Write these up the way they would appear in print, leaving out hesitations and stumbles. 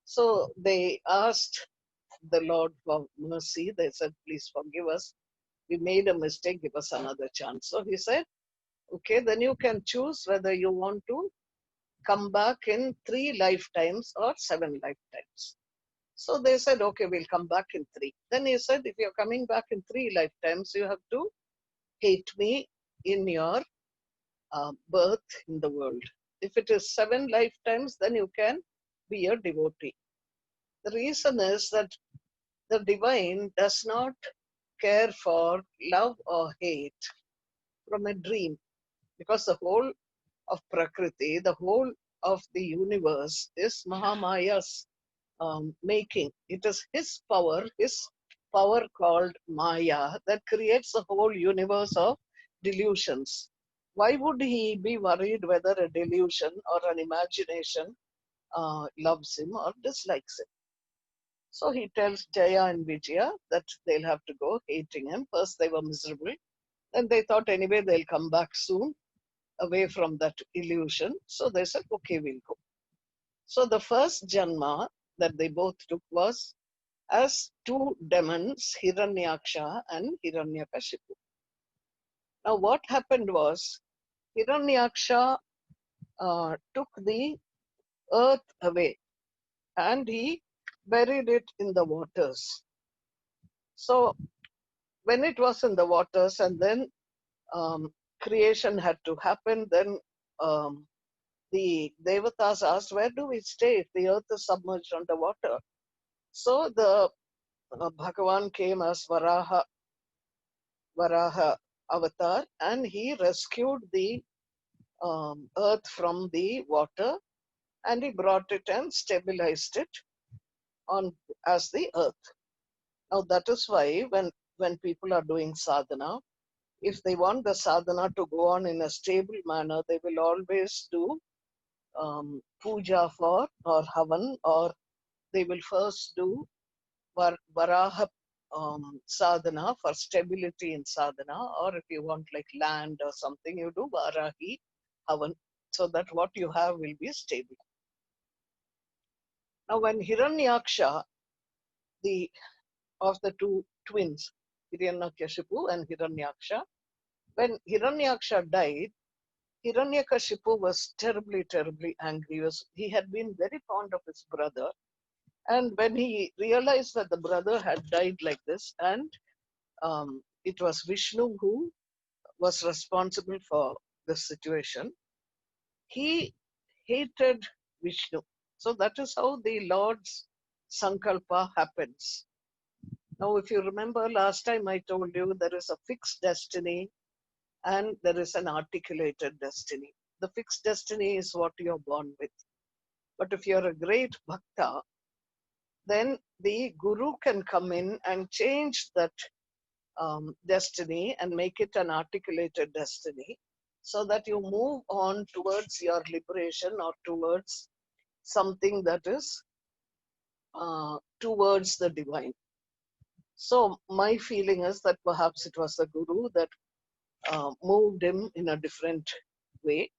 So they asked the Lord for mercy. They said, please forgive us. We made a mistake. Give us another chance. So he said, okay, then you can choose whether you want to come back in 3 lifetimes or 7 lifetimes. So they said, okay, we'll come back in 3. Then he said, if you're coming back in 3 lifetimes, you have to hate me in your birth in the world. If it is 7 lifetimes, then you can be a devotee. The reason is that the divine does not care for love or hate from a dream, because the whole of Prakriti, the whole of the universe is Mahamaya's making. It is his power called Maya that creates the whole universe of delusions. Why would he be worried whether a delusion or an imagination loves him or dislikes him? So he tells Jaya and Vijaya that they'll have to go hating him. First they were miserable, then they thought anyway they'll come back soon away from that illusion. So they said, okay, we'll go. So the first Janma that they both took was as 2 demons, Hiranyaksha and Hiranyakashipu. Now what happened was, Hiranyaksha took the earth away and he buried it in the waters. So when it was in the waters and then creation had to happen, then the Devatas asked, where do we stay if the earth is submerged underwater? So the Bhagavan came as Varaha avatar, and he rescued the earth from the water, and he brought it and stabilized it on as the earth. Now that is why when people are doing sadhana, if they want the sadhana to go on in a stable manner, they will always do puja for or havan, or they will first do varaha sadhana for stability in sadhana, or if you want like land or something, you do varahi havan, so that what you have will be stable. Now when Hiranyaksha, the of the 2 twins, Hiranyakashipu and Hiranyaksha, when Hiranyaksha died, Hiranyakashipu was terribly, terribly angry. He had been very fond of his brother. And when he realized that the brother had died like this, and it was Vishnu who was responsible for the situation, he hated Vishnu. So that is how the Lord's Sankalpa happens. Now, if you remember last time I told you there is a fixed destiny and there is an articulated destiny. The fixed destiny is what you're born with. But if you're a great bhakta, then the guru can come in and change that destiny and make it an articulated destiny, so that you move on towards your liberation or towards something that is towards the divine. So my feeling is that perhaps it was the guru that moved him in a different way,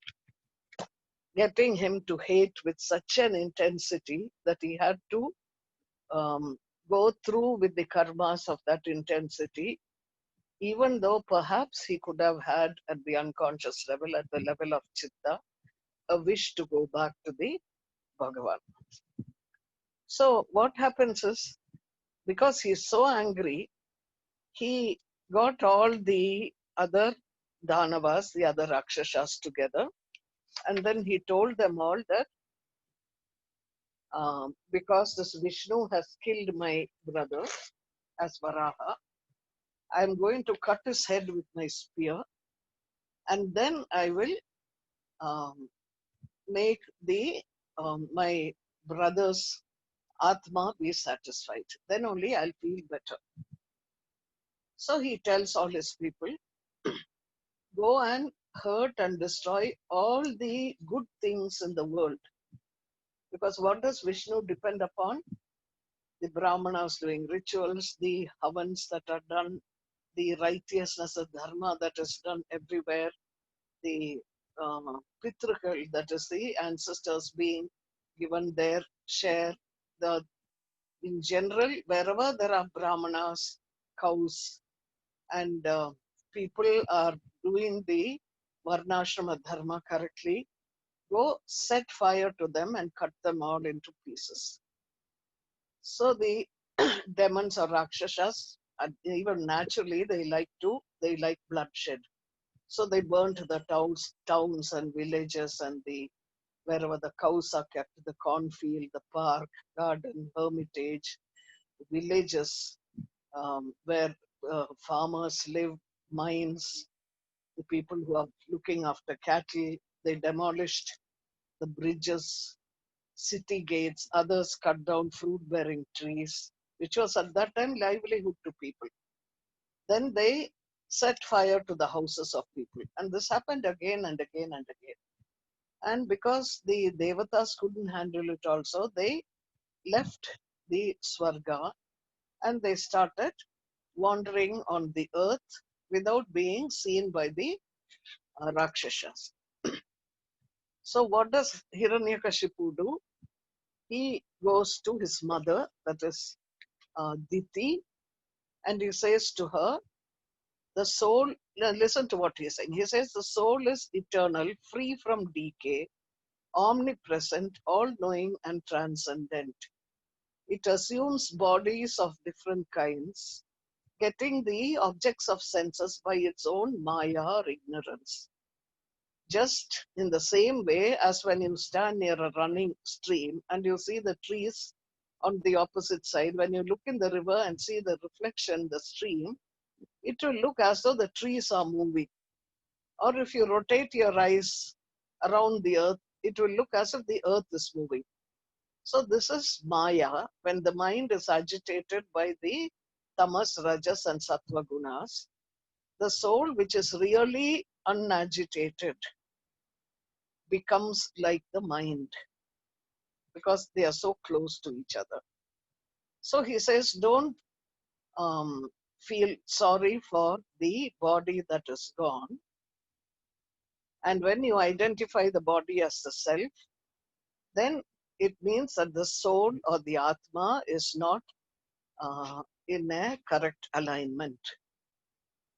getting him to hate with such an intensity that he had to um, go through with the karmas of that intensity, even though perhaps he could have had at the unconscious level, at the level of chitta, a wish to go back to the Bhagavan. So what happens is, because he's so angry, he got all the other Danavas, the other Rakshasas together, and then he told them all that because this Vishnu has killed my brother as Varaha, I'm going to cut his head with my spear, and then I will make the my brother's Atma be satisfied. Then only I'll feel better. So he tells all his people, go and hurt and destroy all the good things in the world. Because what does Vishnu depend upon? The Brahmanas doing rituals, the havans that are done, the righteousness of dharma that is done everywhere, the Pitrukal, that is the ancestors being given their share, the in general, wherever there are brahmanas, cows, and people are doing the varnashrama dharma correctly, go set fire to them and cut them all into pieces. So the demons or rakshasas, even naturally, they like bloodshed. So they burnt the towns and villages and the wherever the cows are kept, the cornfield, the park, garden, hermitage, villages where farmers live, mines, the people who are looking after cattle. They demolished the bridges, city gates, others cut down fruit bearing trees, which was at that time livelihood to people. Then they set fire to the houses of people. And this happened again and again and again. And because the Devatas couldn't handle it also, they left the Swarga and they started wandering on the earth without being seen by the Rakshasas. So what does Hiranyakashipu do? He goes to his mother, that is Diti, and he says to her, the soul, listen to what he's saying. He says, the soul is eternal, free from decay, omnipresent, all knowing, and transcendent. It assumes bodies of different kinds, getting the objects of senses by its own maya or ignorance. Just in the same way as when you stand near a running stream and you see the trees on the opposite side, when you look in the river and see the reflection, the stream, it will look as though the trees are moving. Or if you rotate your eyes around the earth, it will look as if the earth is moving. So this is Maya, when the mind is agitated by the tamas, rajas, and sattva gunas. The soul, which is really unagitated, becomes like the mind because they are so close to each other. So he says, don't feel sorry for the body that is gone. And when you identify the body as the self, then it means that the soul or the Atma is not in a correct alignment.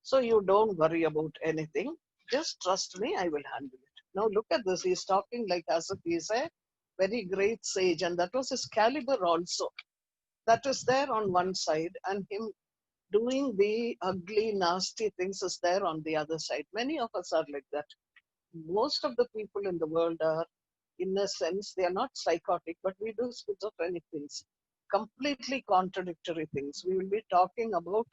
So you don't worry about anything. Just trust me, I will handle it. Now look at this. He's talking like as if he's a very great sage, and that was his caliber also. That is there on one side, and him doing the ugly, nasty things is there on the other side. Many of us are like that. Most of the people in the world are, in a sense, they are not psychotic, but we do schizophrenic things, completely contradictory things. We will be talking about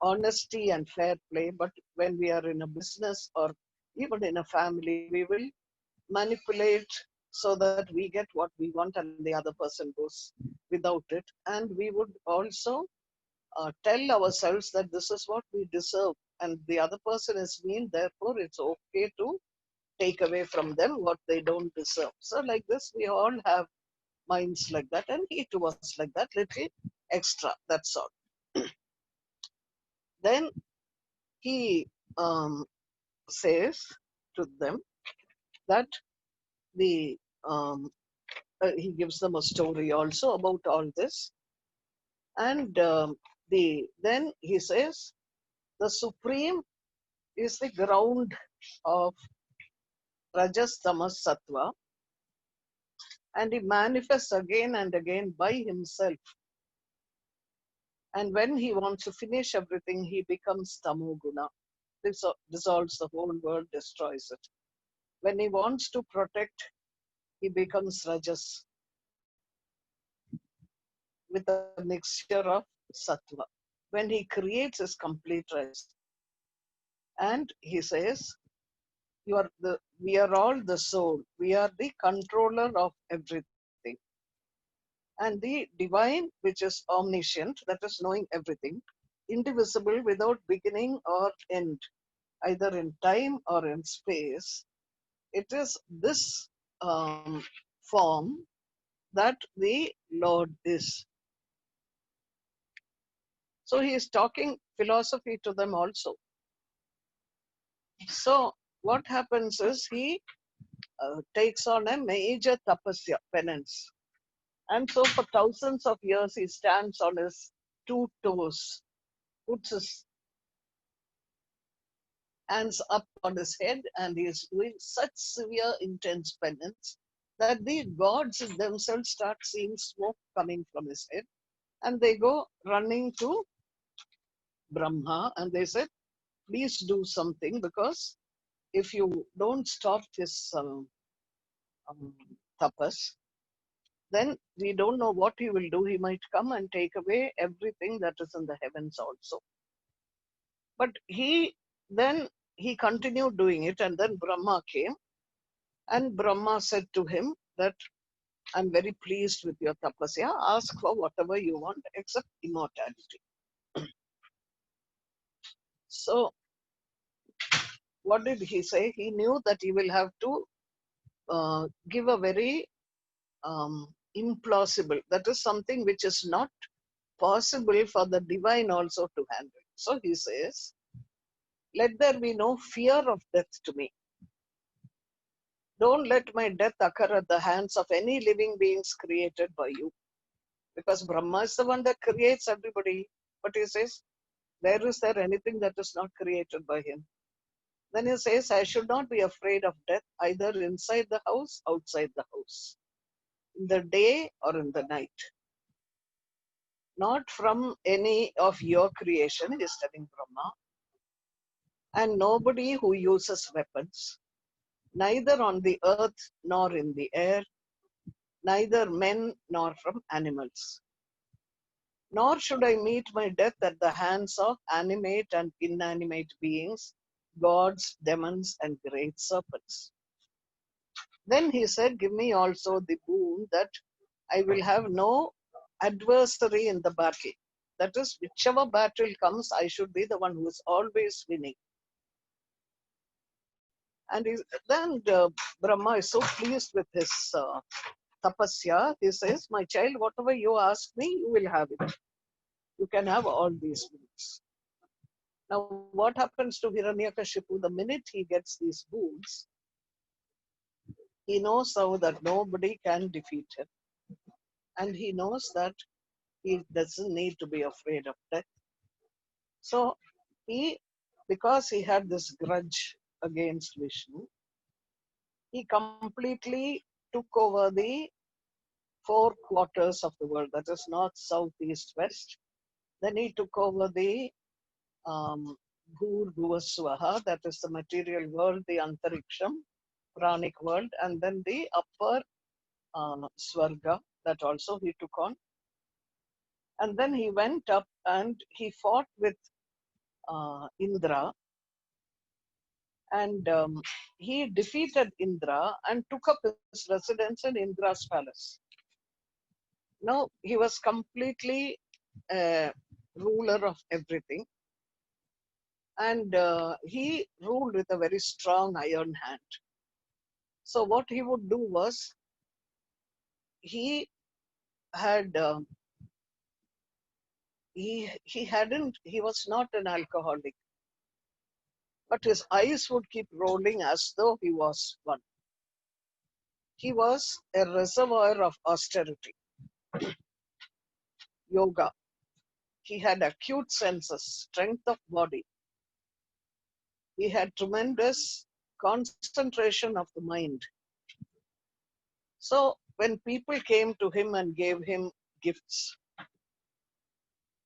honesty and fair play, but when we are in a business or even in a family, we will manipulate so that we get what we want and the other person goes without it. And we would also tell ourselves that this is what we deserve and the other person is mean, therefore it's okay to take away from them what they don't deserve. So like this, we all have minds like that, and he too was like that, little extra, that's all. Then he says to them that the he gives them a story also about all this, and then he says the supreme is the ground of rajas, tamas, sattva, and he manifests again and again by himself. And when he wants to finish everything, he becomes tamoguna, dissolves the whole world, destroys it. When he wants to protect, he becomes rajas with a mixture of sattva. When he creates his complete rajas. And he says, we are all the soul. We are the controller of everything. And the divine, which is omniscient, that is knowing everything, indivisible without beginning or end, either in time or in space, it is this form that the Lord is. So he is talking philosophy to them also. So what happens is he takes on a major tapasya, penance. And so for thousands of years, he stands on his two toes, puts his hands up on his head, and he is doing such severe, intense penance that the gods themselves start seeing smoke coming from his head, and they go running to Brahma and they said, please do something, because if you don't stop this um, tapas, then we don't know what he will do. He might come and take away everything that is in the heavens also. But then he continued doing it, and then Brahma came, and Brahma said to him that I'm very pleased with your tapasya. Ask for whatever you want except immortality. So what did he say? He knew that he will have to give a very implausible, that is something which is not possible for the divine also to handle. So he says, let there be no fear of death to me. Don't let my death occur at the hands of any living beings created by you. Because Brahma is the one that creates everybody. But he says, where is there anything that is not created by him? Then he says, I should not be afraid of death either inside the house, outside the house, in the day or in the night. Not from any of your creation, he is telling Brahma, and nobody who uses weapons, neither on the earth nor in the air, neither men nor from animals. Nor should I meet my death at the hands of animate and inanimate beings, gods, demons, and great serpents. Then he said, give me also the boon that I will have no adversary in the battle. That is, whichever battle comes, I should be the one who is always winning. And then Brahma is so pleased with his tapasya. He says, my child, whatever you ask me, you will have it. You can have all these boons. Now, what happens to Hiranyakashipu the minute he gets these boons? He knows now that nobody can defeat him. And he knows that he doesn't need to be afraid of death. So because he had this grudge against Vishnu, he completely took over the four quarters of the world, that is north, south, east, west. Then he took over the Bhur Bhuvaswaha, that is the material world, the Antariksham, pranic world, and then the upper Swarga, that also he took on. And then he went up and he fought with Indra, and he defeated Indra and took up his residence in Indra's palace. Now he was completely ruler of everything, and he ruled with a very strong iron hand. So what he would do was, he had he was not an alcoholic, but his eyes would keep rolling as though he was one. He was a reservoir of austerity, yoga. He had acute senses, strength of body. He had tremendous concentration of the mind. So when people came to him and gave him gifts,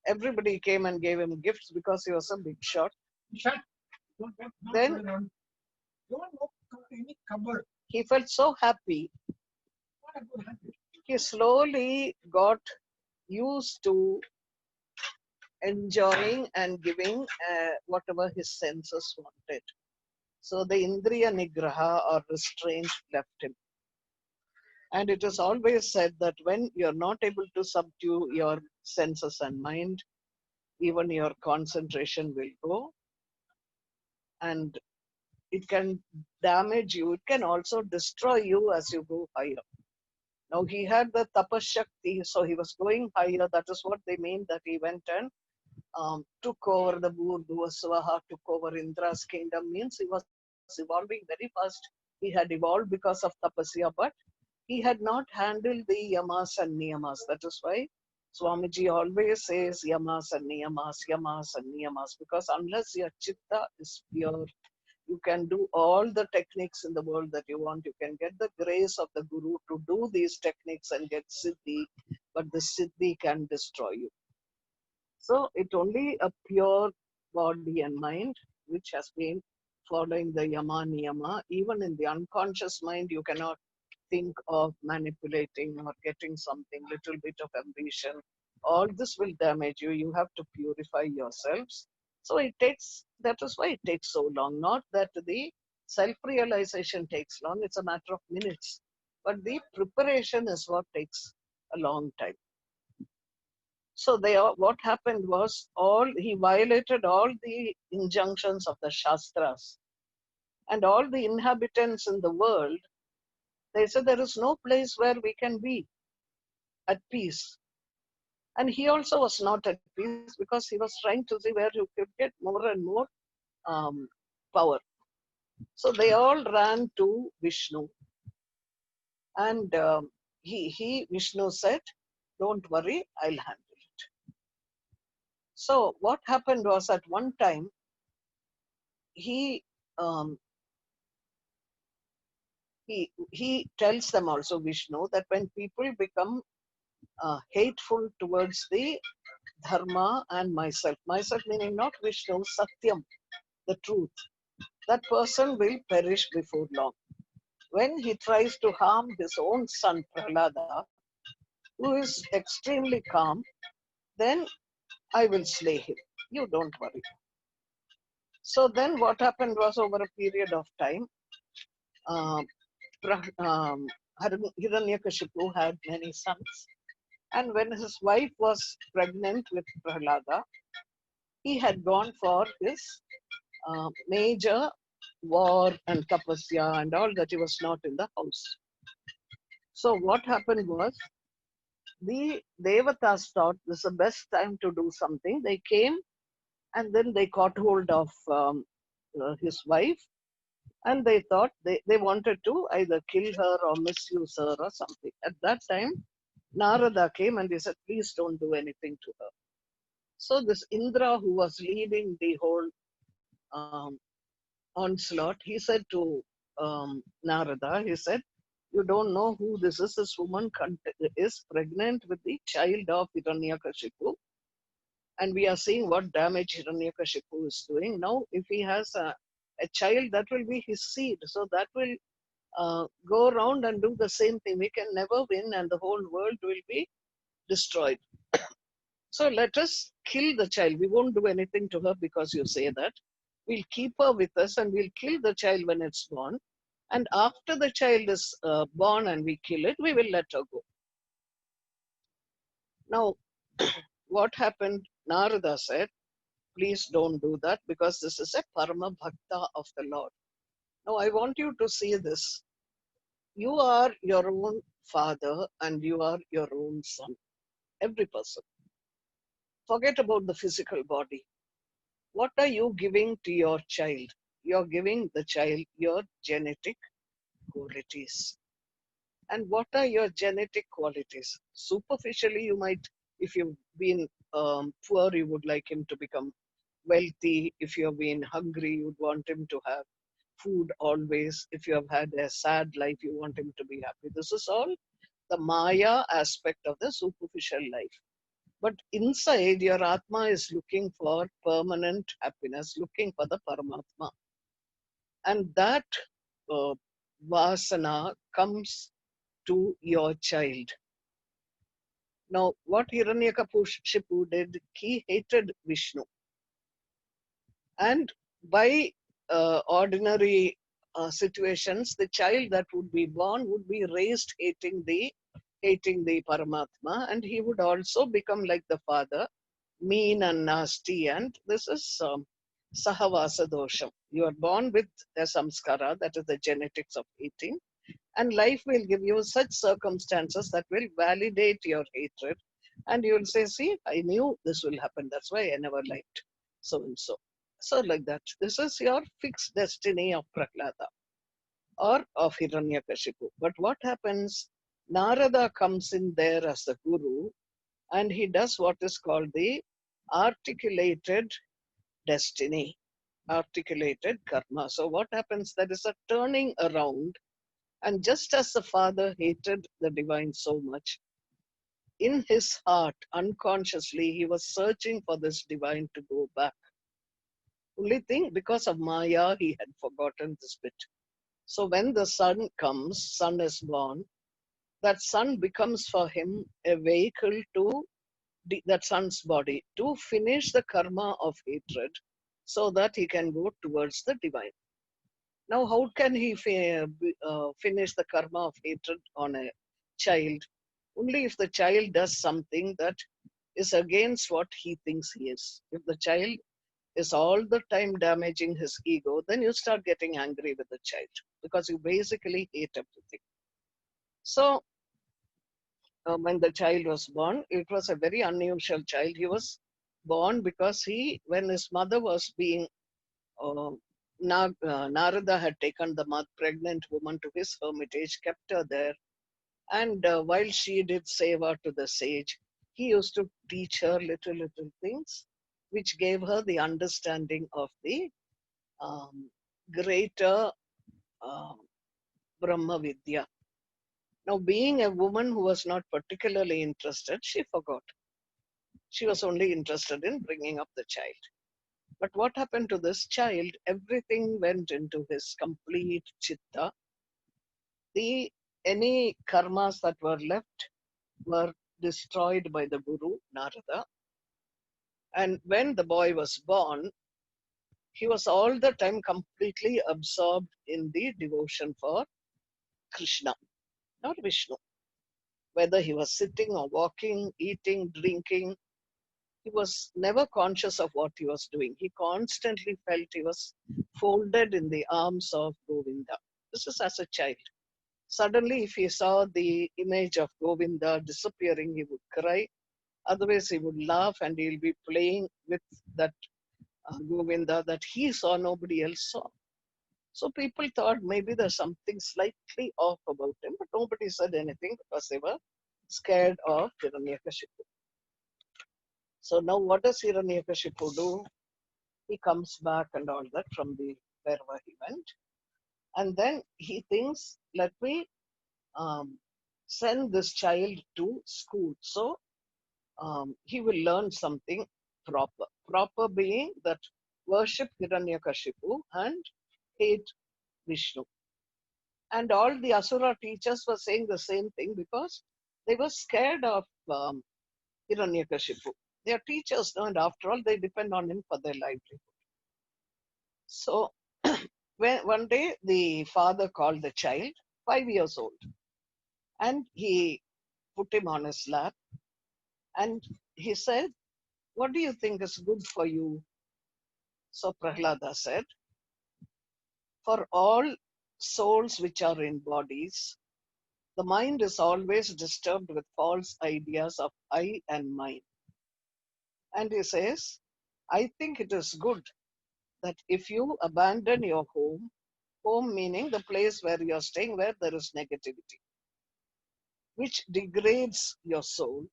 everybody came and gave him gifts because he was a big shot. Then he felt so happy. He slowly got used to enjoying and giving whatever his senses wanted. So the Indriya Nigraha or restraint left him. And it is always said that when you're not able to subdue your senses and mind, even your concentration will go, and it can damage you. It can also destroy you as you go higher. Now he had the tapashakti, so he was going higher. That is what they mean, that he went and took over the Bhuvaswaha, took over Indra's kingdom, means he was evolving very fast. He had evolved because of tapasya, but he had not handled the yamas and niyamas. That is why Swamiji always says yamas and niyamas, because unless your chitta is pure, you can do all the techniques in the world that you want. You can get the grace of the Guru to do these techniques and get siddhi, but the siddhi can destroy you. So it only a pure body and mind which has been following the yama niyama. Even in the unconscious mind, you cannot think of manipulating or getting something, little bit of ambition. All this will damage you. You have to purify yourselves. So it takes, that is why it takes so long. Not that the self-realization takes long, it's a matter of minutes. But the preparation is what takes a long time. So what happened was he violated all the injunctions of the Shastras, and all the inhabitants in the world, they said there is no place where we can be at peace. And he also was not at peace because he was trying to see where he could get more and more um, power. So they all ran to Vishnu, and Vishnu said, "Don't worry, I'll handle it." So what happened was at one time he um, he tells them also, Vishnu, that when people become hateful towards the dharma and myself meaning not Vishnu, Satyam, the truth, that person will perish before long. When he tries to harm his own son Prahalada, who is extremely calm, then I will slay him. You don't worry. So then what happened was, over a period of time, uh, Hiranyakashipu had many sons. And when his wife was pregnant with Prahalada, he had gone for his major war and tapasya and all that. He was not in the house. So what happened was, the Devatas thought this is the best time to do something. They came and then they caught hold of his wife, and they thought they wanted to either kill her or misuse her or something. At that time, Narada came and he said, please don't do anything to her. So this Indra, who was leading the whole um, onslaught, he said to Narada, he said, you don't know who this is. This woman is pregnant with the child of Hiranyakashipu, and we are seeing what damage Hiranyakashipu is doing. Now, if he has a child, that will be his seed. So that will go around and do the same thing. We can never win, and the whole world will be destroyed. So let us kill the child. We won't do anything to her because you say that. We'll keep her with us and we'll kill the child when it's born. And after the child is born and we kill it, we will let her go. Now, what happened? Narada said, please don't do that because this is a Parama Bhakta of the Lord. Now, I want you to see this. You are your own father and you are your own son. Every person. Forget about the physical body. What are you giving to your child? You're giving the child your genetic qualities. And what are your genetic qualities? Superficially, you might, if you've been poor, you would like him to become wealthy. If you've been hungry, you'd want him to have food always. If you have had a sad life, you want him to be happy. This is all the Maya aspect of the superficial life. But inside, your Atma is looking for permanent happiness, looking for the Paramatma. And that uh, Vasana comes to your child. Now, what Hiranyakashipu did, he hated Vishnu. And by ordinary situations, the child that would be born would be raised hating the Paramatma, and he would also become like the father, mean and nasty. And this is Sahavasa dosham. You are born with the samskara, that is the genetics of hating, and life will give you such circumstances that will validate your hatred. And you will say, see, I knew this will happen. That's why I never liked so and so. So, like that. This is your fixed destiny of Prahlada or of Hiranyakashipu. But what happens Narada comes in there as the guru, and he does what is called the articulated destiny, articulated karma. So what happens? There is a turning around, and just as the father hated the divine so much, in his heart, unconsciously, he was searching for this divine to go back. Only thing, because of Maya, he had forgotten this bit. So when the son comes, son is born, that son becomes for him a vehicle to that son's body to finish the karma of hatred so that he can go towards the divine. Now, how can he finish the karma of hatred on a child? Only if the child does something that is against what he thinks he is. If the child is all the time damaging his ego, then you start getting angry with the child because you basically hate everything. So, when the child was born, it was a very unusual child. He was born because when his mother was being, uh, Narada had taken the pregnant woman to his hermitage, kept her there, and while she did seva to the sage, he used to teach her little things, which gave her the understanding of the um, greater uh, Brahma Vidya. Now, being a woman who was not particularly interested, she forgot. She was only interested in bringing up the child. But what happened to this child? Everything went into his complete chitta. The any karmas that were left were destroyed by the Guru Narada. And when the boy was born, he was all the time completely absorbed in the devotion for Krishna, not Vishnu. Whether he was sitting or walking, eating, drinking, he was never conscious of what he was doing. He constantly felt he was folded in the arms of Govinda. This is as a child. Suddenly, if he saw the image of Govinda disappearing, he would cry. Otherwise, he would laugh and he'll be playing with that Govinda that he saw, nobody else saw. So people thought maybe there's something slightly off about him, but nobody said anything because they were scared of Hiranyakashipu. So now what does Hiranyakashipu do? He comes back and all that from the wherever he went. And then he thinks, let me um, send this child to school. So he will learn something proper. Proper being that worship Hiranyakashipu and hate Vishnu. And all the Asura teachers were saying the same thing because they were scared of Hiranyakashipu. They are teachers, no, and after all, they depend on him for their livelihood. So one day, the father called the child, 5 years old, and he put him on his lap and he said, what do you think is good for you? So Prahalada said, for all souls which are in bodies, the mind is always disturbed with false ideas of I and mine. And he says, I think it is good that if you abandon your home, home meaning the place where you are staying, where there is negativity, which degrades your soul,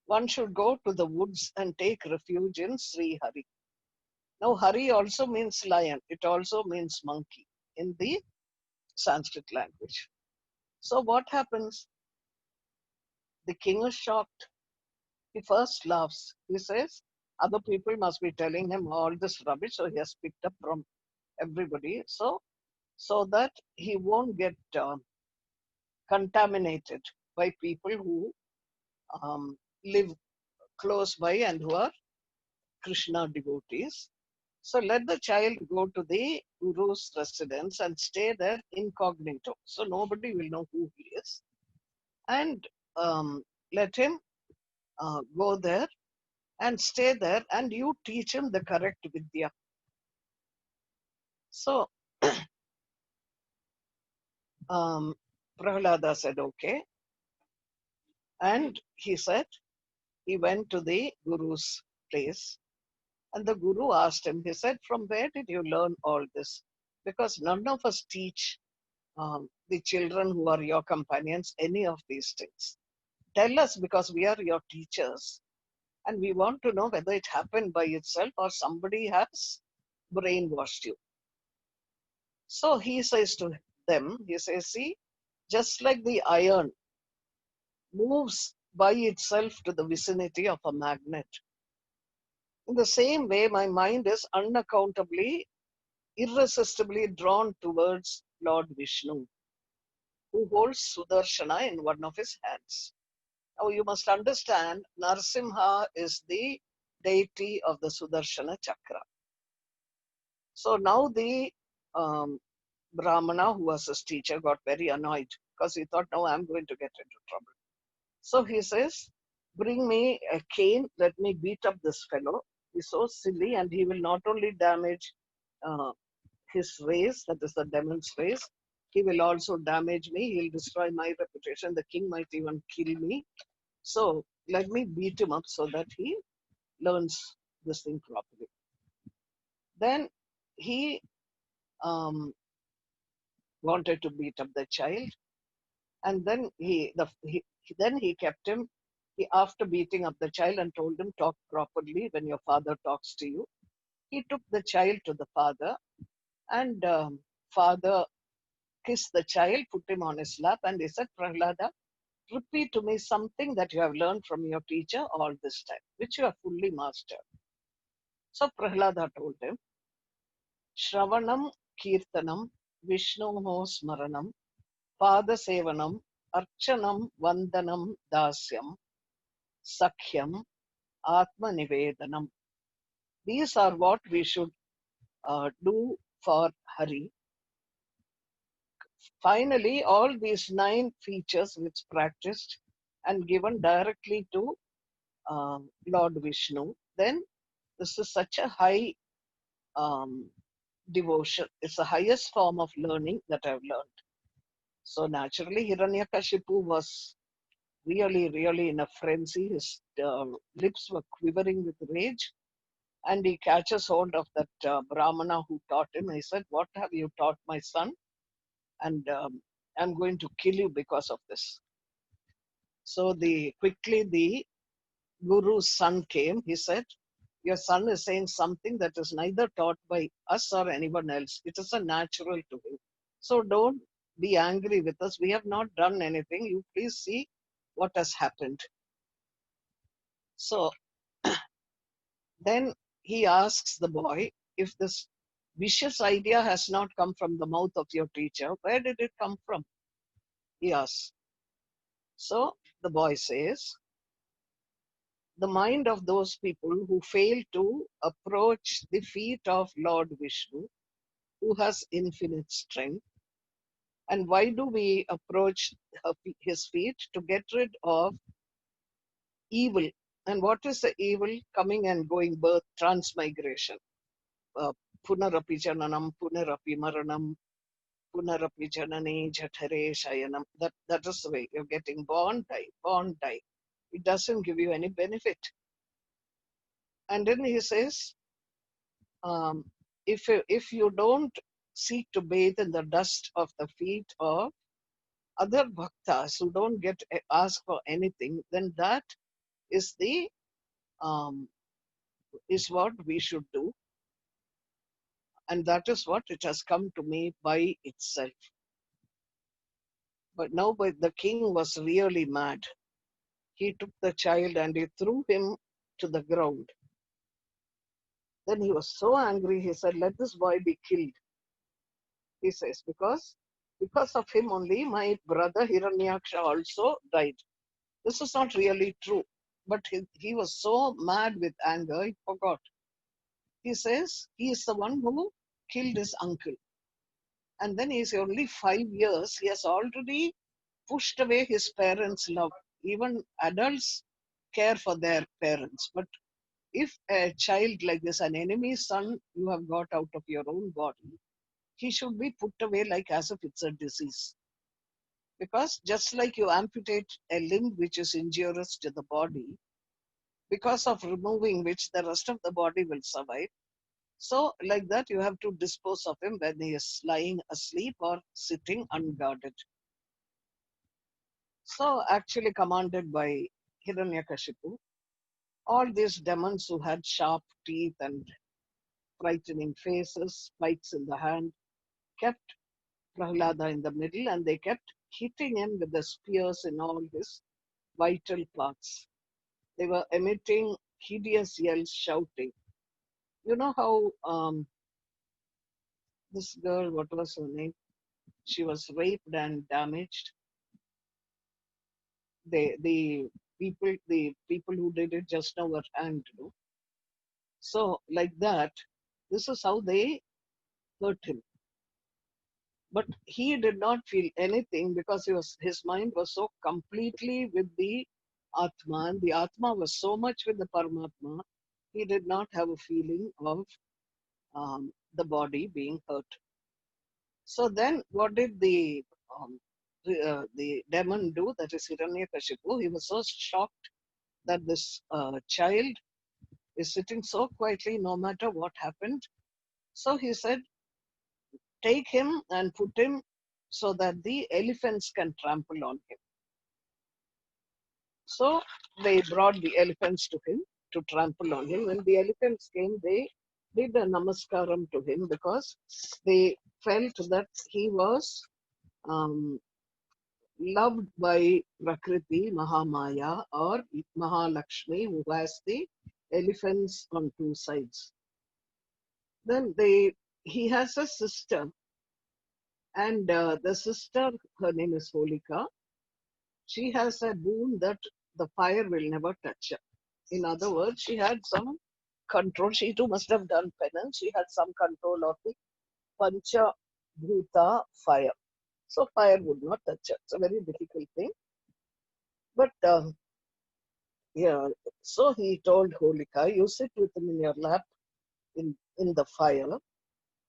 one should go to the woods and take refuge in Sri Hari. Now, Hari also means lion. It also means monkey in the Sanskrit language. So what happens? The king is shocked. He first laughs. He says, other people must be telling him all this rubbish, so he has picked up from everybody. So that he won't get contaminated by people who live close by and who are Krishna devotees. So let the child go to the Guru's residence and stay there incognito. So nobody will know who he is. And let him go there and stay there, and you teach him the correct Vidya. So Prahalada said, okay. And he said, he went to the Guru's place. And the Guru asked him, he said, from where did you learn all this? Because none of us teach the children who are your companions any of these things. Tell us, because we are your teachers and we want to know whether it happened by itself or somebody has brainwashed you. So he says to them, he says, see, just like the iron moves by itself to the vicinity of a magnet, in the same way, my mind is unaccountably, irresistibly drawn towards Lord Vishnu, who holds Sudarshana in one of his hands. Now you must understand, Narasimha is the deity of the Sudarshana Chakra. So now the um, Brahmana, who was his teacher, got very annoyed because he thought, no, I'm going to get into trouble. So he says, bring me a cane, let me beat up this fellow. He's so silly, and he will not only damage uh, his race, that is the demon's race, he will also damage me, he'll destroy my reputation, the king might even kill me. So let me beat him up so that he learns this thing properly. Then he wanted to beat up the child, and then he kept him. After beating up the child and told him, talk properly when your father talks to you, he took the child to the father, and father kissed the child, put him on his lap, and he said, Prahalada, repeat to me something that you have learned from your teacher all this time, which you have fully mastered. So Prahalada told him, Shravanam Kirtanam Vishnoho Smaranam Pada Sevanam Archanam Vandanam Dasyam Sakhyam Atma Nivedanam. These are what we should do for Hari. Finally, all these 9 features which practiced and given directly to Lord Vishnu, then this is such a high devotion. It's the highest form of learning that I've learned. So naturally, Hiranyakashipu was really, really in a frenzy. His lips were quivering with rage, and he catches hold of that Brahmana who taught him. He said, what have you taught my son? And I'm going to kill you because of this. So quickly the Guru's son came. He said, your son is saying something that is neither taught by us or anyone else. It is a natural to him. So don't be angry with us. We have not done anything. You please see what has happened. So then he asks the boy, if this vicious idea has not come from the mouth of your teacher, where did it come from? He asks. So the boy says, the mind of those people who fail to approach the feet of Lord Vishnu, who has infinite strength. And why do we approach his feet? To get rid of evil. And what is the evil? Coming and going, birth, transmigration. Punarapi jananam, punarapi maranam, punarapi janani jatare shayanam. That is the way. You're getting born, die, born, die. It doesn't give you any benefit. And then he says, if you don't seek to bathe in the dust of the feet of other bhaktas who don't get asked for anything, then that is is what we should do, and that is what it has come to me by itself. But now, the king was really mad. He took the child and he threw him to the ground. Then he was so angry. He said, "Let this boy be killed." He says, because of him only my brother Hiranyaksha also died. This is not really true. But he was so mad with anger, he forgot. He says he is the one who killed his uncle. And then he is only 5 years. He has already pushed away his parents' love. Even adults care for their parents. But if a child like this, an enemy's son, you have got out of your own body, he should be put away like as if it's a disease. Because just like you amputate a limb which is injurious to the body, because of removing which the rest of the body will survive, So, like that, you have to dispose of him when he is lying asleep or sitting unguarded. So, actually, commanded by Hiranyakashipu, all these demons who had sharp teeth and frightening faces, spikes in the hand, kept Prahalada in the middle, and they kept hitting him with the spears in all his vital parts. They were emitting hideous yells, shouting. You know how this girl, what was her name? She was raped and damaged. The people who did it just now were hanged. No? So like that, this is how they hurt him. But he did not feel anything because his mind was so completely with the Atma, and the Atma was so much with the Paramatma, he did not have a feeling of the body being hurt. So then, what did the demon do? That is Hiranyakashipu. He was so shocked that this child is sitting so quietly, no matter what happened. So he said, "Take him and put him so that the elephants can trample on him." So they brought the elephants to him to trample on him. When the elephants came, they did a namaskaram to him because they felt that he was um, loved by Prakriti, Mahamaya, or Mahalakshmi, who has the elephants on two sides. Then he has a sister, and the sister, her name is Holika. She has a boon that the fire will never touch her. In other words, she had some control. She too must have done penance. She had some control of the Pancha Bhuta fire. So fire would not touch her. It's a very difficult thing. But yeah, so he told Holika, you sit with him in your lap in the fire,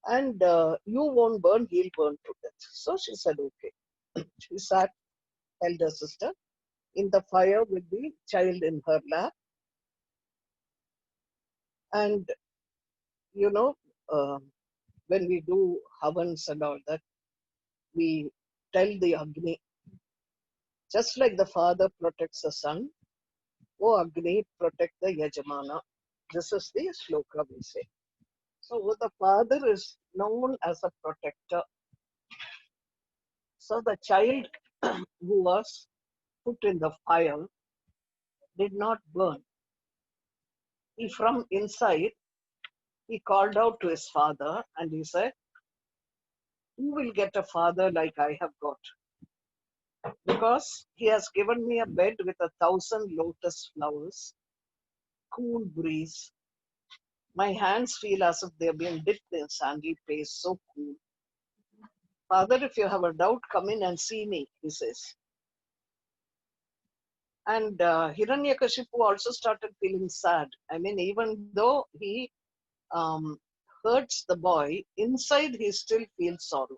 and you won't burn, he'll burn to death. So she said, okay. She sat, held her sister in the fire with the child in her lap, and you know, uh, when we do havans and all that, we tell the Agni, just like the father protects the son, O Agni, protect the Yajamana. This is the sloka we say. So the father is known as a protector. So the child who was put in the fire did not burn. He from inside, he called out to his father and he said, who will get a father like I have got? Because he has given me a bed with 1,000 lotus flowers, cool breeze. My hands feel as if they've been dipped in sandy paste, so cool. Father, if you have a doubt, come in and see me, he says. And Hiranyakashipu also started feeling sad. I mean, even though he um, hurts the boy, inside he still feels sorrow.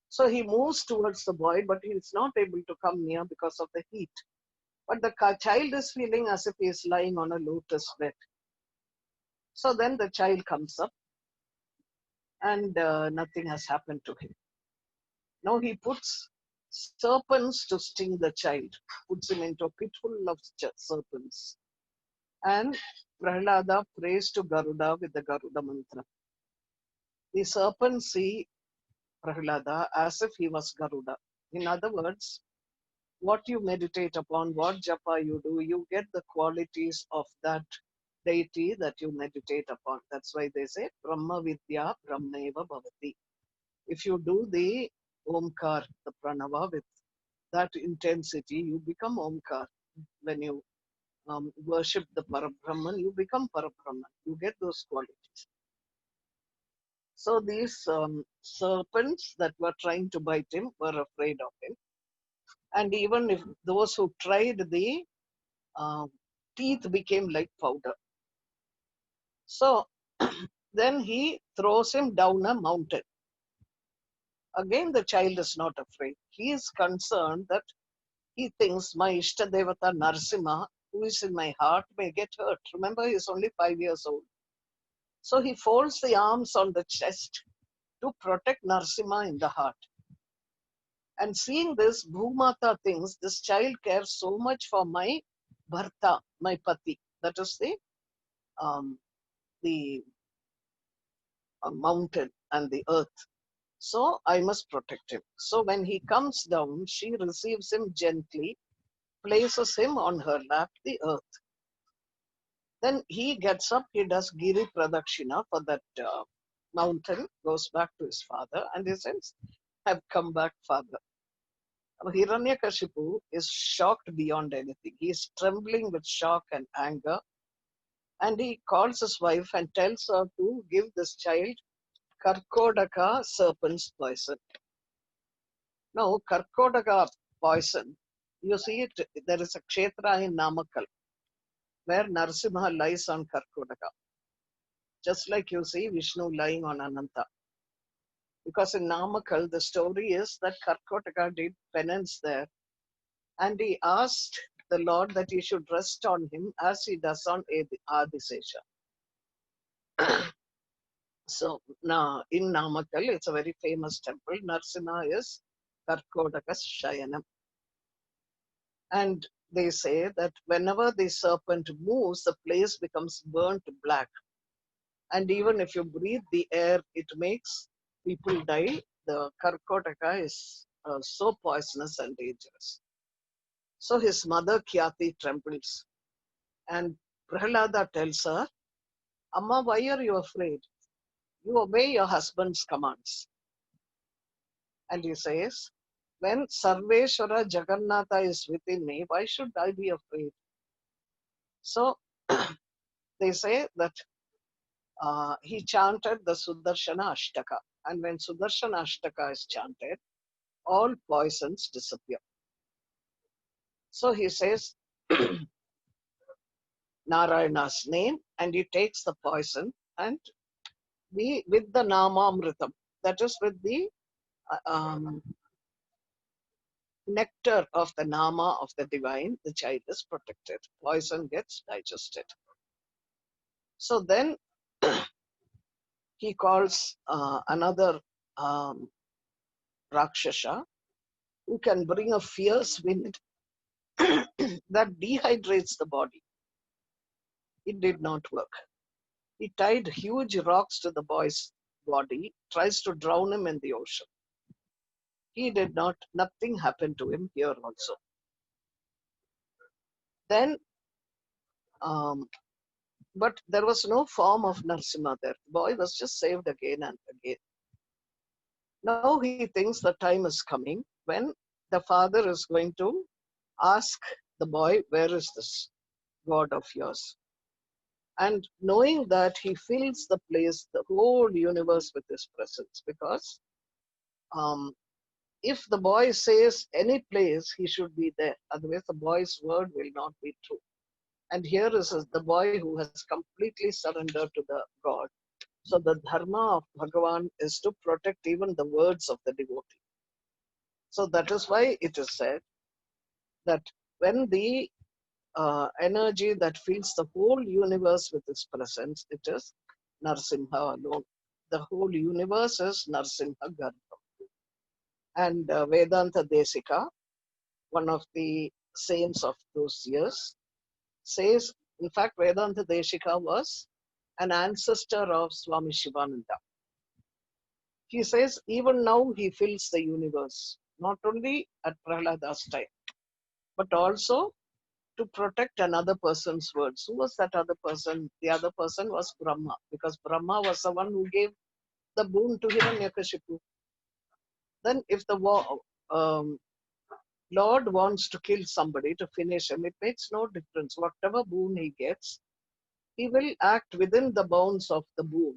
So he moves towards the boy, but he is not able to come near because of the heat. But the child is feeling as if he is lying on a lotus bed. So then the child comes up and nothing has happened to him. Now he puts serpents to sting the child, puts him into a pit full of serpents. And Prahalada prays to Garuda with the Garuda mantra. The serpents see Prahalada as if he was Garuda. In other words, what you meditate upon, what japa you do, you get the qualities of that deity that you meditate upon. That's why they say Brahma Vidya Brahmeva Bhavati. If you do the Omkar, the Pranava, with that intensity, you become Omkar. When you worship the Parabrahman, you become Parabrahman. You get those qualities. So these serpents that were trying to bite him were afraid of him. And even if those who tried, the uh, teeth became like powder. So then he throws him down a mountain. Again, the child is not afraid. He is concerned that he thinks my Ishta Devata Narsimha, who is in my heart, may get hurt. Remember, he is only 5 years old. So he folds the arms on the chest to protect Narsimha in the heart. And seeing this, Bhumata thinks this child cares so much for my Bharta, my Pati. That is um, the mountain and the earth. So I must protect him. So when he comes down, she receives him gently, places him on her lap, the earth. Then he gets up, he does Giri Pradakshina for that mountain, goes back to his father, and he says, I've come back, father. Hiranyakashipu is shocked beyond anything. He is trembling with shock and anger, and he calls his wife and tells her to give this child Karkodaka serpent's poison. Now, Karkodaka poison, you see it, there is a kshetra in Namakal where Narasimha lies on Karkodaka, just like you see Vishnu lying on Ananta. Because in Namakal, the story is that Karkodaka did penance there, and he asked the Lord that he should rest on him as he does on Adisesha. So now in Namakal, it's a very famous temple. Narasimha is Karkodaka's Shayanam. And they say that whenever the serpent moves, the place becomes burnt black. And even if you breathe the air, it makes people die. The Karkodaka is so poisonous and dangerous. So his mother Kyati trembles. And Prahalada tells her, Amma, why are you afraid? You obey your husband's commands. And he says, when Sarveshwara Jagannatha is within me, why should I be afraid? So they say that he chanted the Sudarshana Ashtaka. And when Sudarshana Ashtaka is chanted, all poisons disappear. So he says Narayana's name, and he takes the poison, and with the Namamritam, that is with the nectar of the Nama of the divine, the child is protected. Poison gets digested. So then he calls another Rakshasa who can bring a fierce wind that dehydrates the body. It did not work. He tied huge rocks to the boy's body, tries to drown him in the ocean. He did not, nothing happened to him here also. Then, but there was no form of Narsimha there. The boy was just saved again and again. Now he thinks the time is coming when the father is going to ask the boy, where is this God of yours? And knowing that he fills the place, the whole universe with his presence, because um, if the boy says any place, he should be there. Otherwise, the boy's word will not be true. And here is the boy who has completely surrendered to the God. So the dharma of Bhagavan is to protect even the words of the devotee. So that is why it is said that when the energy that fills the whole universe with its presence, it is Narsimha alone. The whole universe is Narsimha Garbha. And Vedanta Desika, one of the saints of those years, says, in fact, Vedanta Desika was an ancestor of Swami Shivananda. He says, even now he fills the universe, not only at Prahalada's time, but also to protect another person's words. Who was that other person? The other person was Brahma, because Brahma was the one who gave the boon to Hiranyakashipu. Then if the um, Lord wants to kill somebody to finish him, it makes no difference. Whatever boon he gets, he will act within the bounds of the boon,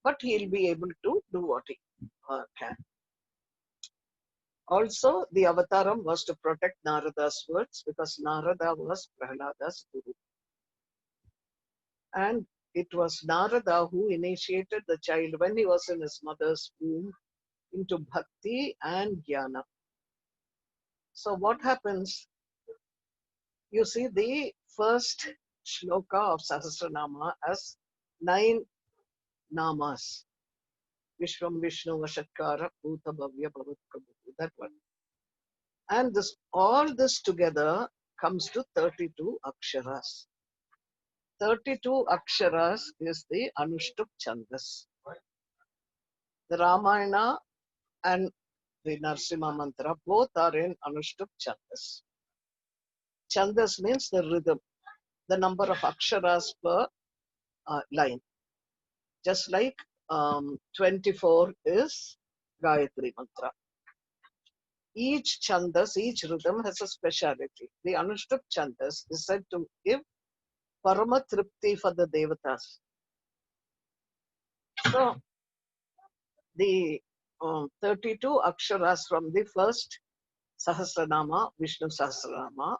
but he'll be able to do what he can. Also, the avataram was to protect Narada's words, because Narada was Prahalada's guru. And it was Narada who initiated the child when he was in his mother's womb into Bhakti and Jnana. So what happens? You see the first shloka of Sahasranama as 9 namas. Vishwam Vishnu Vashatkara Bhuta Bhavya Bhavatkabhu. That one. And this all this together comes to 32 aksharas. 32 aksharas is the Anushtup Chandas. The Ramayana and the Narsimha Mantra both are in Anushtup Chandas. Chandas means the rhythm, the number of aksharas per line. Just like 24 is Gayatri Mantra. Each chandas, each rhythm has a speciality. The Anushtup Chandas is said to give Parama Tripti for the Devatas. So, the 32 aksharas from the first Sahasranama, Vishnu Sahasranama,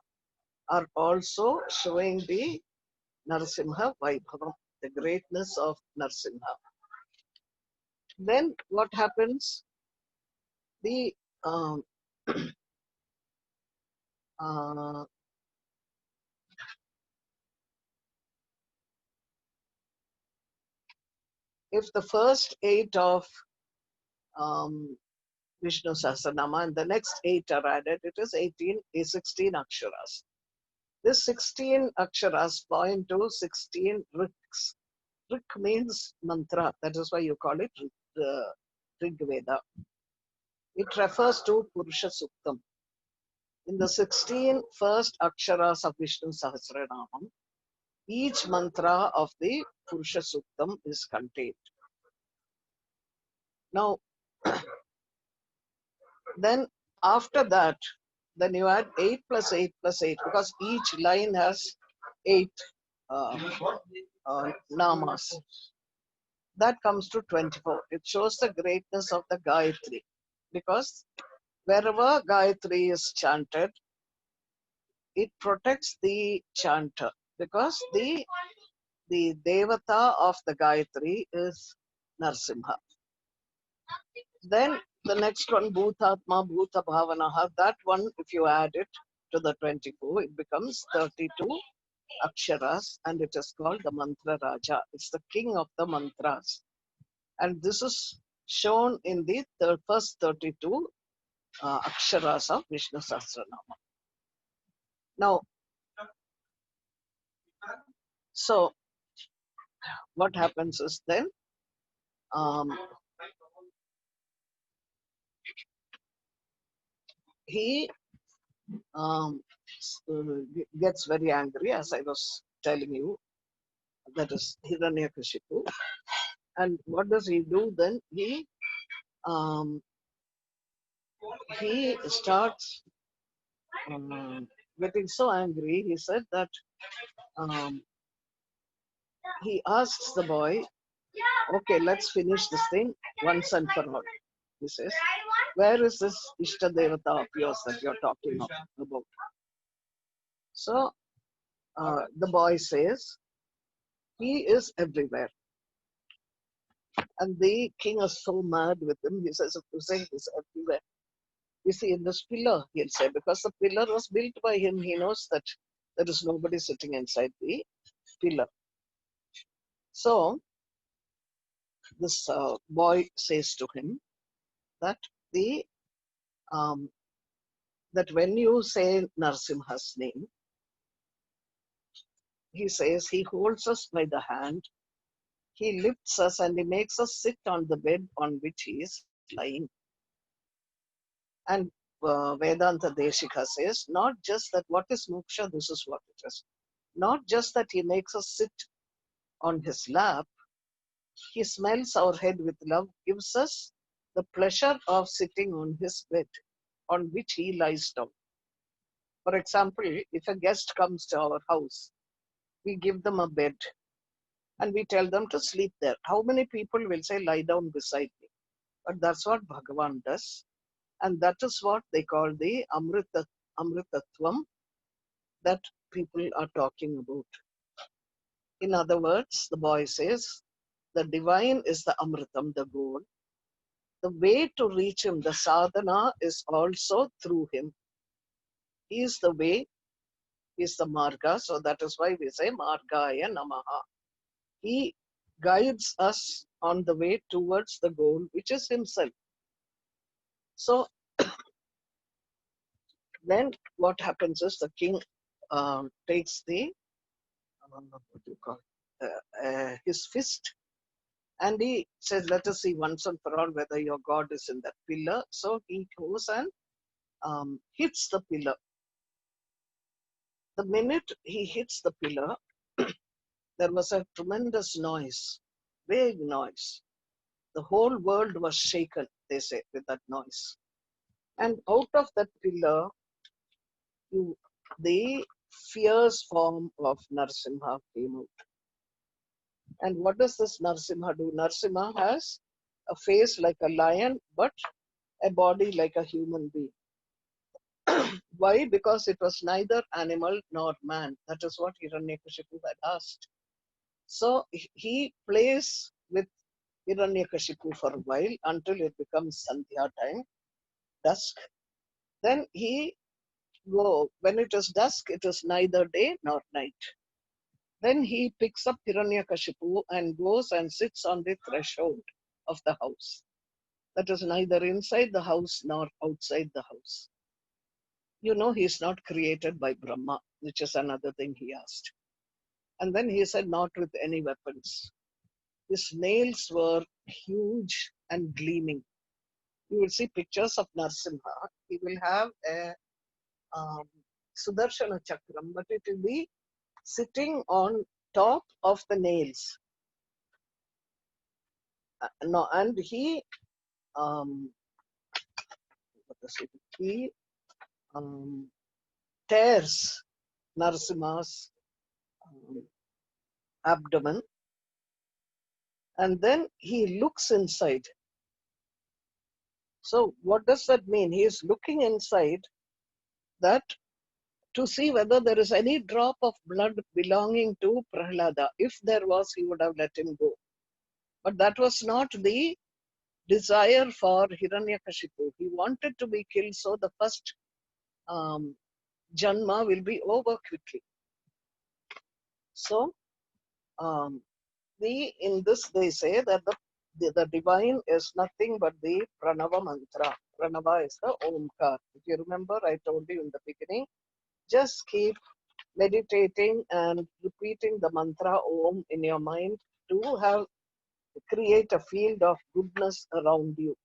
are also showing the Narasimha Vaibhavam, the greatness of Narasimha. Then what happens? The um, uh, if the first 8 of Vishnu Sahasranama and the next 8 are added, it is 16 aksharas. This 16 aksharas point to 16 riks. Rik means mantra, that is why you call it Rig Veda. It refers to Purusha Suktam. In the 16 first aksharas of Vishnu Sahasranamam, each mantra of the Purusha Suktam is contained. Now, then after that, then you add 8 plus 8 plus 8 because each line has 8 namas. That comes to 24. It shows the greatness of the Gayatri because wherever Gayatri is chanted, it protects the chanter because the devata of the Gayatri is Narsimha. Then the next one, Bhutatma, Bhuta Bhavanaha, that one, if you add it to the 24, it becomes 32 aksharas and it is called the Mantra Raja. It's the king of the mantras. And this is shown in the first 32 aksharas of Vishnu Sahasranama. Now, so what happens is then he gets very angry, as I was telling you, that is Hiranyakashipu. And what does he do then? He starts getting so angry. He said that he asks the boy, okay, let's finish this thing once and for all. He says, where is this Ishta Devata of yours that you're talking about? So the boy says, he is everywhere. And the king is so mad with him. He says, if you say he's everywhere, you see in this pillar, he'll say, because the pillar was built by him, he knows that there is nobody sitting inside the pillar. So this boy says to him that that when you say Narsimha's name, he says he holds us by the hand, he lifts us and he makes us sit on the bed on which he is lying. And Vedanta Deshika says, not just that what is moksha, this is what it is. Not just that he makes us sit on his lap, he smells our head with love, gives us the pleasure of sitting on his bed on which he lies down. For example, if a guest comes to our house, we give them a bed and we tell them to sleep there. How many people will say, lie down beside me? But that's what Bhagavan does. And that is what they call the Amritatvam that people are talking about. In other words, the boy says, the divine is the Amritam, the goal. The way to reach him, the sadhana, is also through him. He is the way, he is the marga. So that is why we say Margaya Namaha. He guides us on the way towards the goal, which is himself. So then what happens is the king takes the, what do you call his fist, and he says, let us see once and for all whether your God is in that pillar. So he goes and hits the pillar. The minute he hits the pillar, there was a tremendous noise, big noise. The whole world was shaken, they say, with that noise. And out of that pillar, the fierce form of Narsimha came out. And what does this Narsimha do? Narsimha has a face like a lion, but a body like a human being. Why? Because it was neither animal nor man. That is what Hiranyakashipu had asked. So he plays with Hiranyakashipu for a while until it becomes Sandhya time, dusk. Then when it is dusk, it is neither day nor night. Then he picks up Hiranyakashipu and goes and sits on the threshold of the house. That is neither inside the house nor outside the house. You know, he is not created by Brahma, which is another thing he asked. And then he said, not with any weapons. His nails were huge and gleaming. You will see pictures of Narsimha. He will have a Sudarshana Chakram, but it will be sitting on top of the nails. No, and um, he tears Narasimha's abdomen, and then he looks inside. So what does that mean? He is looking inside that to see whether there is any drop of blood belonging to Prahalada. If there was, he would have let him go. But that was not the desire for Hiranyakashipu. He wanted to be killed, so the first Janma will be over quickly. So, in this they say that the divine is nothing but the Pranava mantra. Pranava is the Omkar. If you remember, I told you in the beginning, just keep meditating and repeating the mantra Om in your mind to create a field of goodness around you.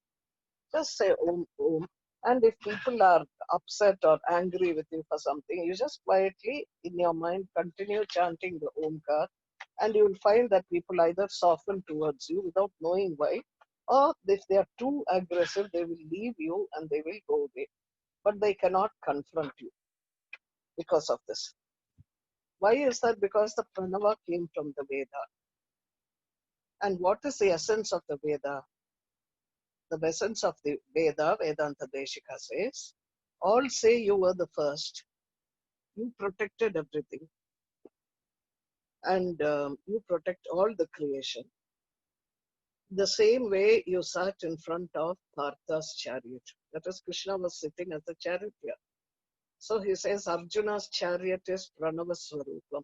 Just say Om, Om. And if people are upset or angry with you for something, you just quietly in your mind continue chanting the Omkar, and you will find that people either soften towards you without knowing why, or if they are too aggressive, they will leave you and they will go away. But they cannot confront you because of this. Why is that? Because the Pranava came from the Veda. And what is the essence of the Veda? The essence of the Veda, Vedanta Deshika says, all say you were the first. You protected everything. And you protect all the creation. The same way you sat in front of Partha's chariot. That is, Krishna was sitting as a charioteer. So he says, Arjuna's chariot is Pranava Swarupam,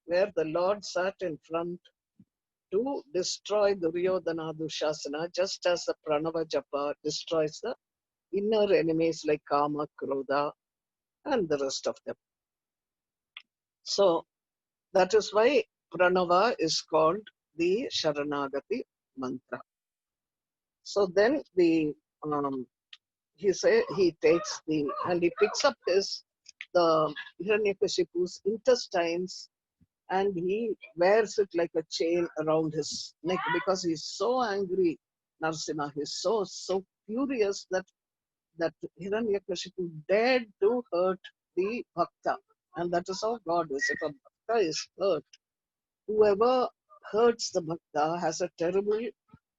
where the Lord sat in front to destroy Duryodhana Dushasana, just as the Pranava Japa destroys the inner enemies like Kama, Krodha, and the rest of them. So that is why Pranava is called the Sharanagati mantra. So then he takes and he picks up the Hiranyakashipu's intestines, and he wears it like a chain around his neck because he's so angry. Narsimha, he's so furious that Hiranyakashipu dared to hurt the Bhakta. And that is how God is. If a Bhakta is hurt, whoever hurts the Bhakta has a terrible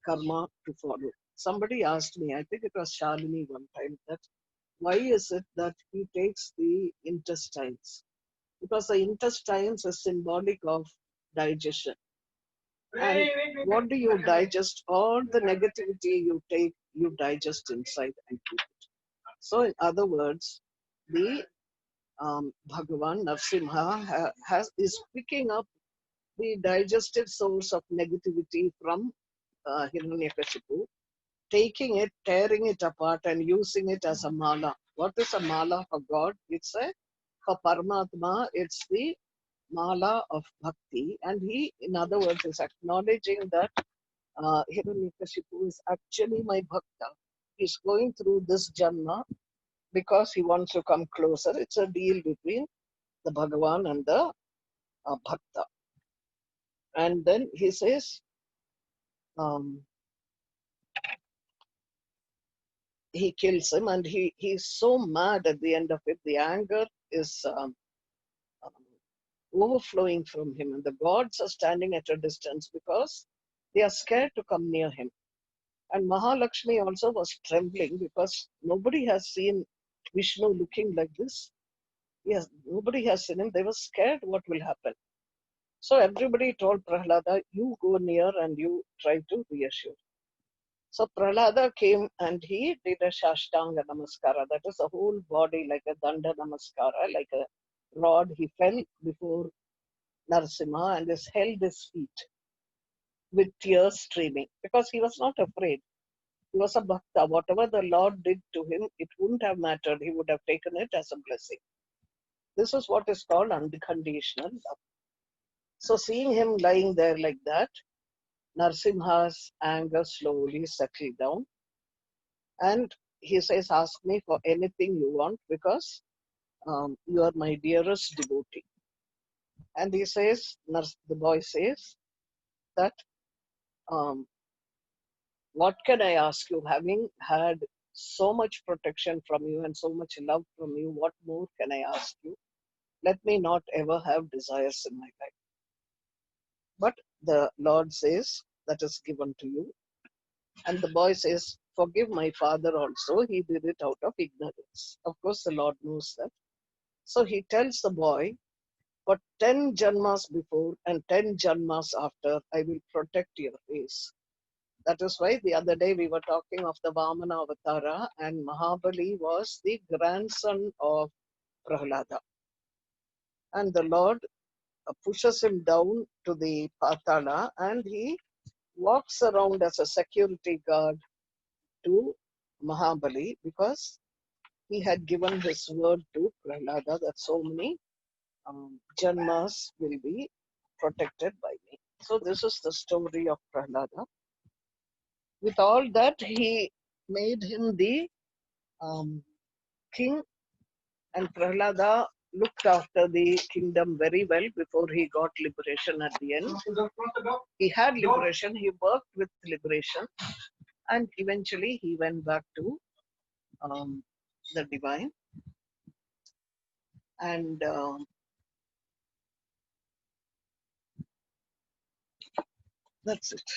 karma to follow. Somebody asked me, I think it was Shalini one time, that why is it that he takes the intestines? Because the intestines is symbolic of digestion. And what do you digest? All the negativity you take, you digest inside and keep it. So, in other words, the Bhagavan Narsimha is picking up the digested source of negativity from Hiranyakashipu, taking it, tearing it apart, and using it as a mala. What is a mala for God? For Paramatma, it's the mala of Bhakti. And he, in other words, is acknowledging that Hiranyakashipu is actually my Bhakta. He's going through this Janma because he wants to come closer. It's a deal between the Bhagavan and the Bhakta. And then he says, um, he kills him, and he's so mad at the end of it. The anger is um, overflowing from him, and the gods are standing at a distance because they are scared to come near him. And Mahalakshmi also was trembling because nobody has seen Vishnu looking like this. Yes, nobody has seen him. They were scared what will happen. So everybody told Prahalada, you go near and you try to reassure. So Prahalada came and he did a Shashtanga Namaskara. That is a whole body like a Danda Namaskara, like a rod. He fell before Narasimha and just held his feet with tears streaming because he was not afraid. He was a bhakta. Whatever the Lord did to him, it wouldn't have mattered. He would have taken it as a blessing. This is what is called unconditional love. So seeing him lying there like that, Narasimha's anger slowly settled down. And he says, ask me for anything you want because you are my dearest devotee. And he says, the boy says that, um, what can I ask you? Having had so much protection from you and so much love from you, what more can I ask you? Let me not ever have desires in my life. But the Lord says, that is given to you. And the boy says, forgive my father also. He did it out of ignorance. Of course, the Lord knows that. So he tells the boy, for 10 janmas before and 10 janmas after, I will protect your face. That is why the other day we were talking of the Vamana Avatara, and Mahabali was the grandson of Prahalada. And the Lord pushes him down to the Patala and he walks around as a security guard to Mahabali because he had given his word to Prahalada that so many janmas will be protected by me. So this is the story of Prahalada. With all that, he made him the um, king, and Prahalada looked after the kingdom very well before he got liberation at the end. He had liberation, he worked with liberation, and eventually he went back to um, the divine. And that's it.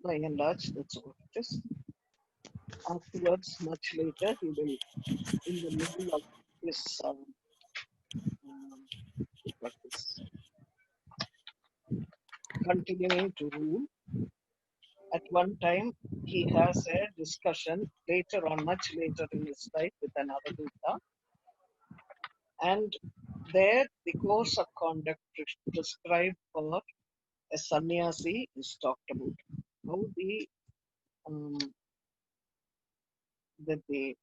By and large, that's what it is. Afterwards, much later, he will, in the middle of his what is continuing to rule, at one time he has a discussion later on, much later in his life, with another Buddha, and there the course of conduct prescribed for a sannyasi is talked about. How um, the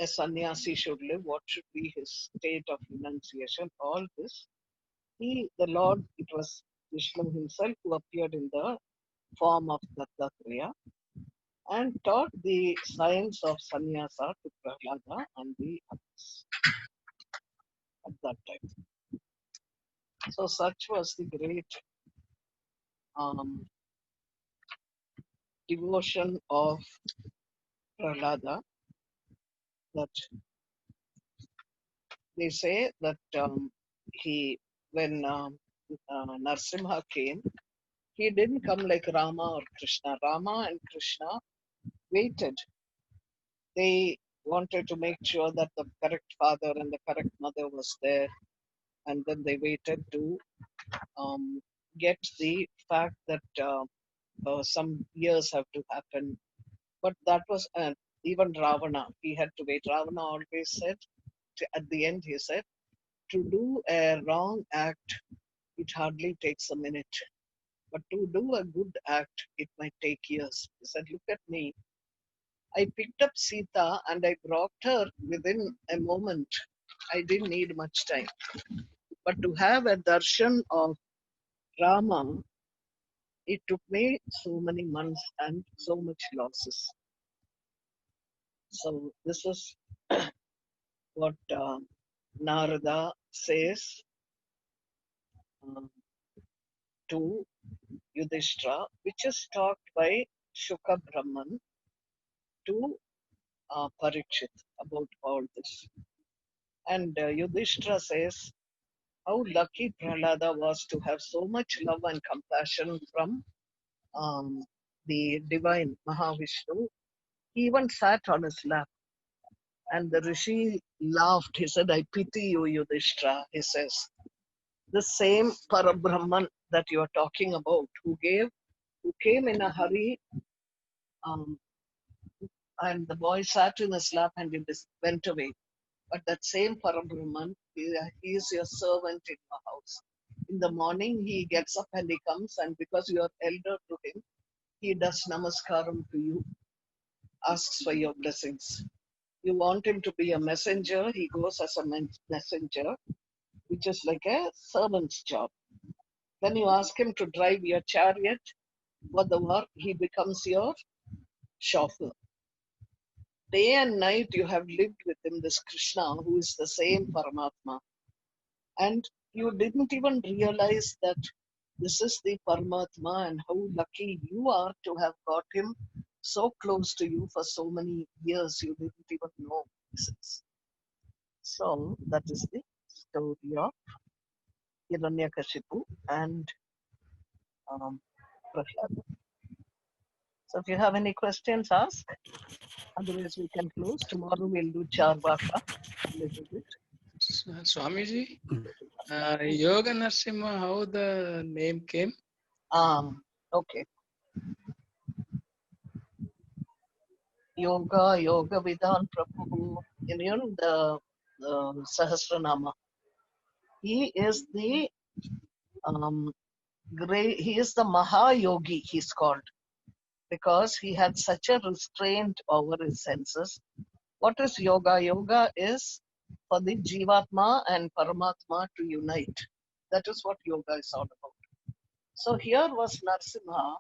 a sannyasi should live, what should be his state of renunciation, all this. The Lord, it was Vishnu himself who appeared in the form of Dattatreya and taught the science of sannyasa to Prahlada and the others at that time. So such was the great um, devotion of Prahlada that they say that he, when Narsimha came, he didn't come like Rama or Krishna. Rama and Krishna waited. They wanted to make sure that the correct father and the correct mother was there, and then they waited to um, get the fact that some years have to happen. But that was Even Ravana, he had to wait. Ravana always said, at the end, he said, to do a wrong act, it hardly takes a minute. But to do a good act, it might take years. He said, look at me. I picked up Sita and I brought her within a moment. I didn't need much time. But to have a darshan of Rama, it took me so many months and so much losses. So this is what Narada says um, to Yudhishthira, which is talked by Shuka Brahman to Parikshit about all this. And Yudhishthira says how lucky Prahalada was to have so much love and compassion from um, the divine Mahavishnu. He even sat on his lap. And the Rishi laughed. He said, I pity you, Yudhishthira. He says, the same Parabrahman that you are talking about, who came in a hurry, um, and the boy sat in his lap and he went away. But that same Parabrahman, he is your servant in your house. In the morning, he gets up and he comes, and because you are elder to him, he does namaskaram to you, asks for your blessings. You want him to be a messenger, he goes as a messenger, which is like a servant's job. Then you ask him to drive your chariot for the work, he becomes your chauffeur. Day and night you have lived with him, this Krishna, who is the same Paramatma. And you didn't even realize that this is the Paramatma and how lucky you are to have got him so close to you for so many years. You didn't even know this. So that is the story of Hiranyakashipu and Prahlada. So if you have any questions, ask. Otherwise, we can close. Tomorrow we'll do Charvaka a little bit. Swamiji, Yoga Narasimha, how the name came? Okay. Yoga Vidhan Prabhu, in the Sahasranama. He is the great. He is the Mahayogi. He's called because he had such a restraint over his senses. What is yoga? Yoga is for the Jivatma and Paramatma to unite. That is what yoga is all about. So here was Narasimha,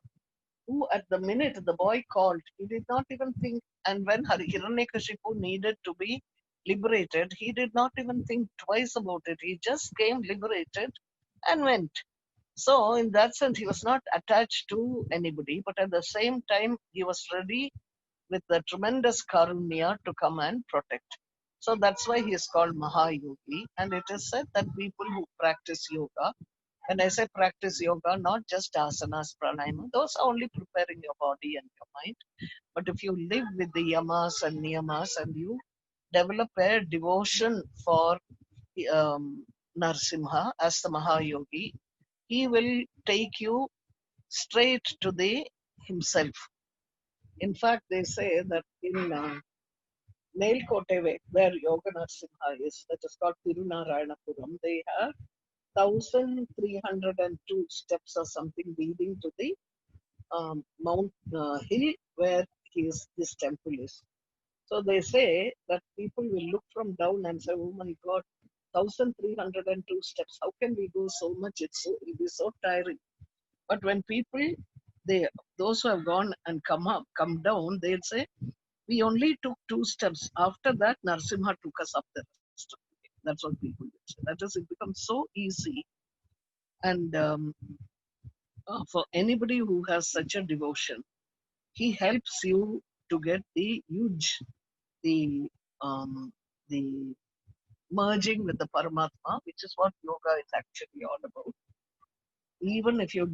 who at the minute the boy called, he did not even think, and when Hiranyakashipu needed to be liberated, he did not even think twice about it. He just came liberated and went. So in that sense, he was not attached to anybody, but at the same time, he was ready with the tremendous karunya to come and protect. So that's why he is called Mahayogi. And it is said that people who practice yoga, when I say practice yoga, not just asanas, pranayama, those are only preparing your body and your mind. But if you live with the yamas and niyamas and you develop a devotion for Narsimha as the Mahayogi, he will take you straight to the himself. In fact, they say that in Nelkoteve, where Yoga Narasimha is, that is called Tirunarayanapuram, they have 1,302 steps or something leading to the Mount Hill where this temple is. So they say that people will look from down and say, oh my God, 1,302 steps, how can we go so much? It is so tiring. But when people, those who have gone and come down, they'll say, we only took 2 steps. After that, Narasimha took us up the rest of the way. That's what people will say. That is, it becomes so easy. And for anybody who has such a devotion, he helps you to get the um, the merging with the Paramatma, which is what yoga is actually all about. Even if you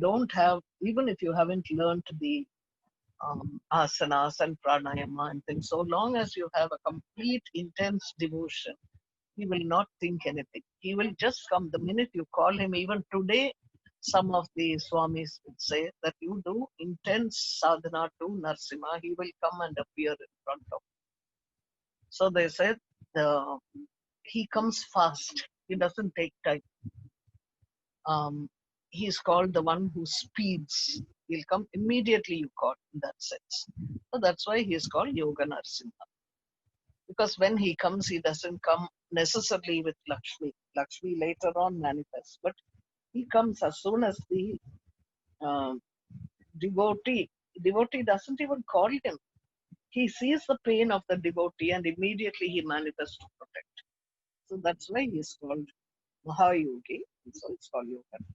haven't learned the asanas and pranayama and things, so long as you have a complete intense devotion, he will not think anything. He will just come the minute you call him. Even today, some of the Swamis would say that you do intense sadhana to Narasimha, he will come and appear in front of you. So they said the he comes fast. He doesn't take time. He's called the one who speeds. He'll come immediately, you call in that sense. So that's why he's called Yoga Narsimha. Because when he comes, he doesn't come necessarily with Lakshmi. Lakshmi later on manifests, but he comes as soon as the uh, devotee. Devotee doesn't even call him. He sees the pain of the devotee and immediately he manifests to protect. So that's why he's called Mahayogi. So it's called Yoga.